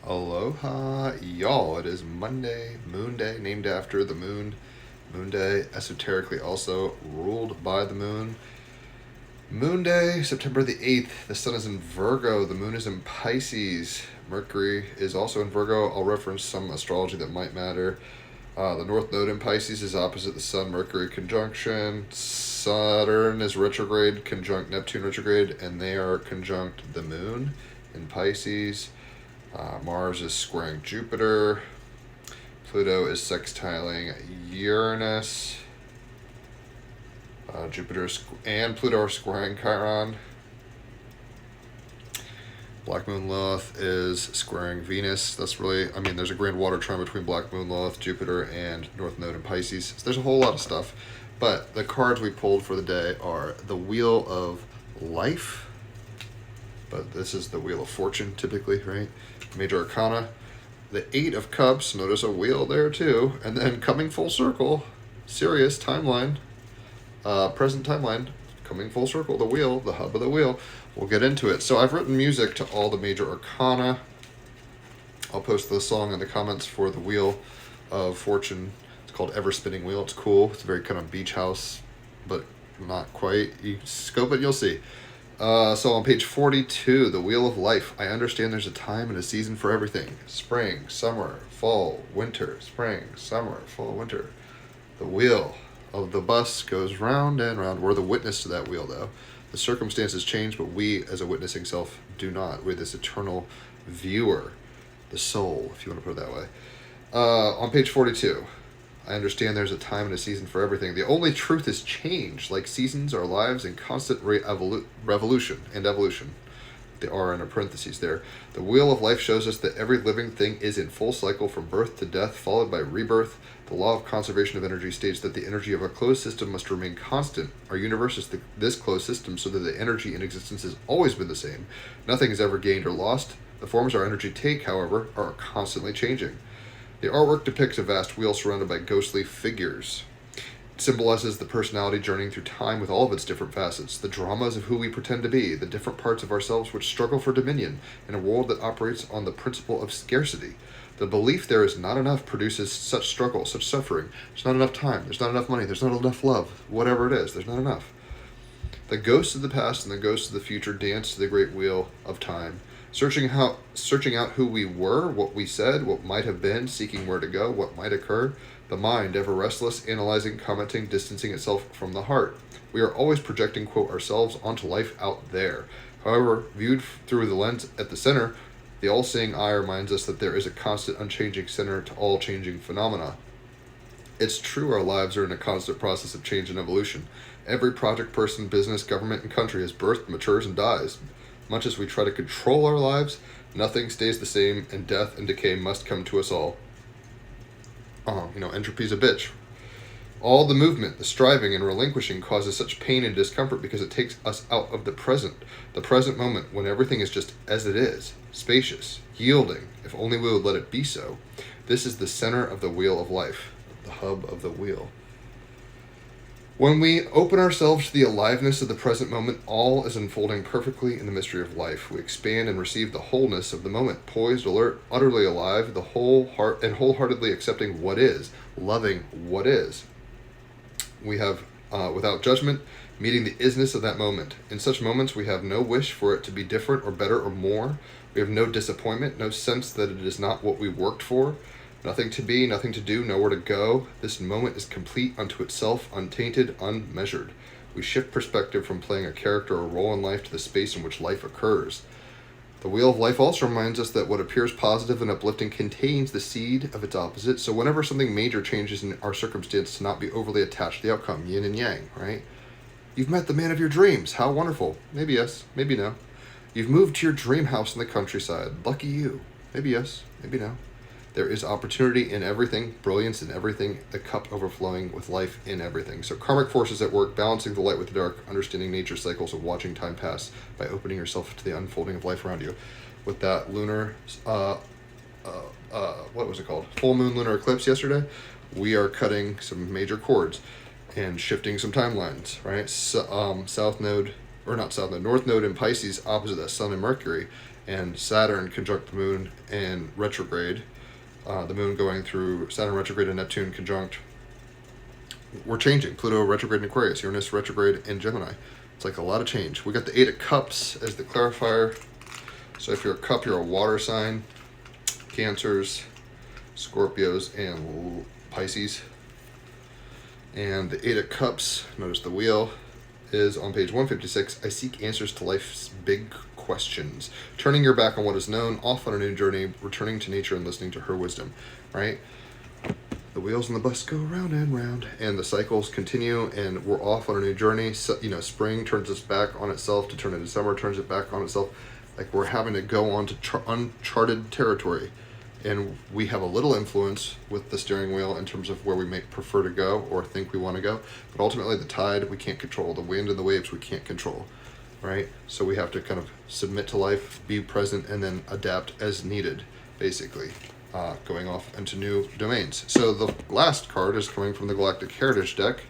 Aloha, y'all. It is Monday, Moon Day, named after the moon. Moon Day, esoterically also ruled by the moon. Moon Day, September the 8th. The sun is in Virgo. The moon is in Pisces. Mercury is also in Virgo. I'll reference some astrology that might matter. The North Node in Pisces is opposite the Sun Mercury conjunction. Saturn is retrograde, conjunct Neptune retrograde, and they are conjunct the moon in Pisces. Mars is squaring Jupiter. Pluto is sextiling Uranus. Jupiter and Pluto are squaring Chiron. Black Moon Lilith is squaring Venus. That's really, there's a grand water trine between Black Moon Lilith, Jupiter, and North Node in Pisces. So there's a whole lot of stuff. But the cards we pulled for the day are the Wheel of Life. But this is the Wheel of Fortune, typically, right? Major Arcana. The Eight of Cups. Notice a wheel there, too. And then coming full circle, Sirius timeline. Present timeline. Coming full circle, the wheel, the hub of the wheel. We'll get into it. So I've written music to all the major arcana. I'll post the song in the comments for the Wheel of Fortune. It's called Ever Spinning Wheel. It's cool. It's very kind of beach house, but not quite. You scope it, you'll see. So on page 42, the Wheel of Life. I understand there's a time and a season for everything. Spring, summer, fall, winter. Spring, summer, fall, winter. The wheel of the bus goes round and round. We're the witness to that wheel, though. The circumstances change, but we, as a witnessing self, do not. We're this eternal viewer, the soul, if you want to put it that way. On page 42, I understand there's a time and a season for everything. The only truth is change, like seasons, our lives, in constant revolution and evolution. The R in a parentheses there. The Wheel of Life shows us that every living thing is in full cycle from birth to death, followed by rebirth. The law of conservation of energy states that the energy of a closed system must remain constant. Our universe is this closed system, so that the energy in existence has always been the same. Nothing is ever gained or lost. The forms our energy take, however, are constantly changing. The artwork depicts a vast wheel surrounded by ghostly figures. It symbolizes the personality journeying through time with all of its different facets, the dramas of who we pretend to be, the different parts of ourselves which struggle for dominion in a world that operates on the principle of scarcity. The belief there is not enough produces such struggle, such suffering. There's not enough time, there's not enough money, there's not enough love, whatever it is, there's not enough. The ghosts of the past and the ghosts of the future dance to the great wheel of time, searching out who we were, what we said, what might have been, seeking where to go, what might occur. The mind, ever restless, analyzing, commenting, distancing itself from the heart. We are always projecting, quote, ourselves onto life out there. However, viewed through the lens at the center, the all-seeing eye reminds us that there is a constant, unchanging center to all changing phenomena. It's true our lives are in a constant process of change and evolution. Every project, person, business, government, and country has birth, matures, and dies. Much as we try to control our lives, nothing stays the same, and death and decay must come to us all. Entropy's a bitch. All the movement, the striving, and relinquishing causes such pain and discomfort because it takes us out of the present moment when everything is just as it is, spacious, yielding, if only we would let it be so. This is the center of the Wheel of Life, the hub of the wheel. When we open ourselves to the aliveness of the present moment, all is unfolding perfectly in the mystery of life. We expand and receive the wholeness of the moment, poised, alert, utterly alive, the whole heart, and wholeheartedly accepting what is, loving what is. We have, without judgment, meeting the isness of that moment. In such moments, we have no wish for it to be different or better or more. We have no disappointment, no sense that it is not what we worked for. Nothing to be, nothing to do, nowhere to go. This moment is complete unto itself, untainted, unmeasured. We shift perspective from playing a character or role in life to the space in which life occurs. The Wheel of Life also reminds us that what appears positive and uplifting contains the seed of its opposite, so whenever something major changes in our circumstance, to not be overly attached to the outcome, yin and yang, right? You've met the man of your dreams. How wonderful. Maybe yes, maybe no. You've moved to your dream house in the countryside. Lucky you. Maybe yes, maybe no. There is opportunity in everything, brilliance in everything, the cup overflowing with life in everything. So karmic forces at work, balancing the light with the dark, understanding nature's cycles of watching time pass by opening yourself to the unfolding of life around you. With that lunar, what was it called? Full moon lunar eclipse yesterday, we are cutting some major chords and shifting some timelines, right? North Node in Pisces opposite that Sun and Mercury. and Saturn conjunct the moon in retrograde. The moon going through Saturn retrograde and Neptune conjunct. We're changing. Pluto retrograde in Aquarius, Uranus retrograde in Gemini. It's like a lot of change. We got the Eight of Cups as the clarifier. So if you're a cup, you're a water sign. Cancers, Scorpios, and Pisces. And the Eight of Cups, notice the wheel, is on page 156. I seek answers to life's big questions. Turning your back on what is known, off on a new journey, returning to nature and listening to her wisdom, right? The wheels on the bus go round and round, and the cycles continue, and we're off on a new journey. So, spring turns us back on itself to turn into summer, turns it back on itself. Like we're having to go on to uncharted territory. And we have a little influence with the steering wheel in terms of where we may prefer to go or think we want to go. But ultimately, the tide we can't control. The wind and the waves we can't control, right? So we have to kind of submit to life, be present, and then adapt as needed, basically, going off into new domains. So the last card is coming from the Galactic Heritage deck.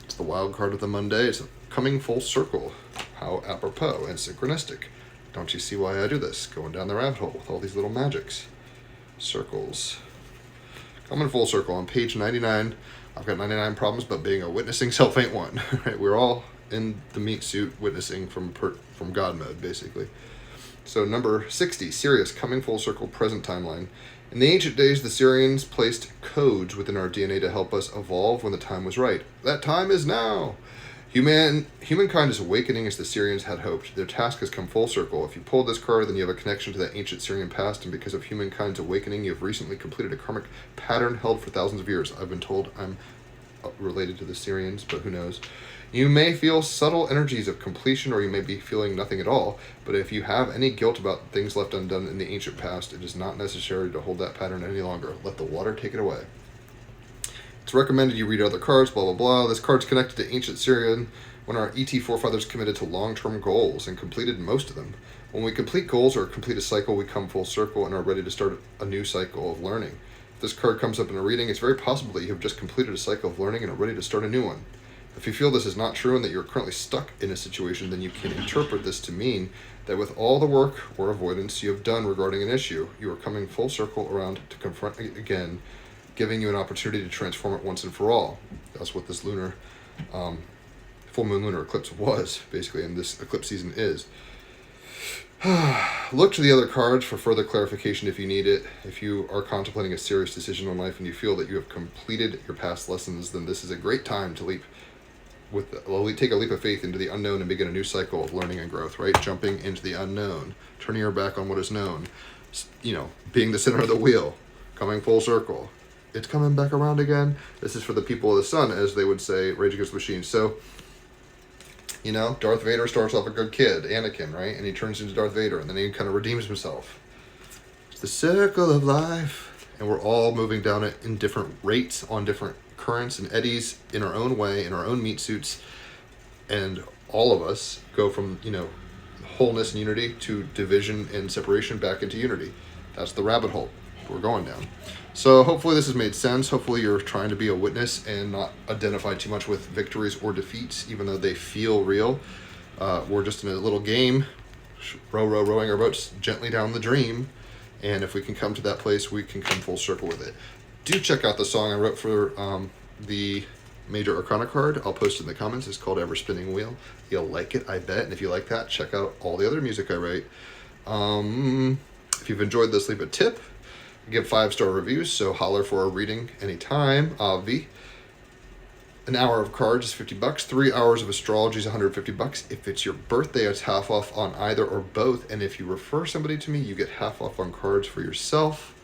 It's the wild card of the Monday. It's coming full circle. How apropos and synchronistic. Don't you see why I do this? Going down the rabbit hole with all these little magics. Circles. Coming full circle on page 99. I've got 99 problems, but being a witnessing self ain't one. Right? We're all in the meat suit witnessing from God mode, basically. So number 60, Sirius, coming full circle, present timeline. In the ancient days, the Syrians placed codes within our DNA to help us evolve when the time was right. That time is now. Humankind is awakening as the Syrians had hoped. Their task has come full circle. If you pulled this card, then you have a connection to that ancient Syrian past, and because of humankind's awakening, you have recently completed a karmic pattern held for thousands of years. I've been told I'm related to the Syrians, but who knows. You may feel subtle energies of completion, or you may be feeling nothing at all, but if you have any guilt about things left undone in the ancient past, it is not necessary to hold that pattern any longer. Let the water take it away. It's recommended you read other cards, blah, blah, blah. This card's connected to ancient Syrian when our ET forefathers committed to long-term goals and completed most of them. When we complete goals or complete a cycle, we come full circle and are ready to start a new cycle of learning. If this card comes up in a reading, it's very possible that you have just completed a cycle of learning and are ready to start a new one. If you feel this is not true and that you're currently stuck in a situation, then you can interpret this to mean that with all the work or avoidance you have done regarding an issue, you are coming full circle around to confront it again, giving you an opportunity to transform it once and for all. That's what this full moon lunar eclipse was, basically, and this eclipse season is. Look to the other cards for further clarification if you need it. If you are contemplating a serious decision in life and you feel that you have completed your past lessons, then this is a great time to take a leap of faith into the unknown and begin a new cycle of learning and growth, right? Jumping into the unknown, turning your back on what is known, being the center of the wheel, coming full circle. It's coming back around again. This is for the people of the sun, as they would say, Rage Against the Machine. So, Darth Vader starts off a good kid, Anakin, right? And he turns into Darth Vader, and then he kind of redeems himself. It's the circle of life, and we're all moving down it in different rates, on different currents and eddies, in our own way, in our own meat suits, and all of us go from, wholeness and unity to division and separation back into unity. That's the rabbit hole we're going down. So hopefully this has made sense. Hopefully you're trying to be a witness and not identify too much with victories or defeats, even though they feel real. We're just in a little game, rowing our boats gently down the dream. And if we can come to that place, we can come full circle with it. Do check out the song I wrote for the Major Arcana card. I'll post it in the comments. It's called Ever Spinning Wheel. You'll like it, I bet. And if you like that, check out all the other music I write. If you've enjoyed this, leave a tip. Give 5-star reviews, so holler for a reading anytime. Avi. An hour of cards is $50. 3 hours of astrology is $150. If it's your birthday, it's half off on either or both. And if you refer somebody to me, you get half off on cards for yourself.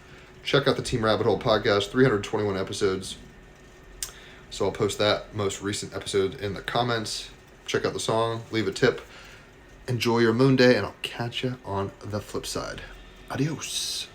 Check out the Team Rabbit Hole podcast, 321 episodes. So I'll post that most recent episode in the comments. Check out the song, leave a tip. Enjoy your moon day, and I'll catch you on the flip side. Adios.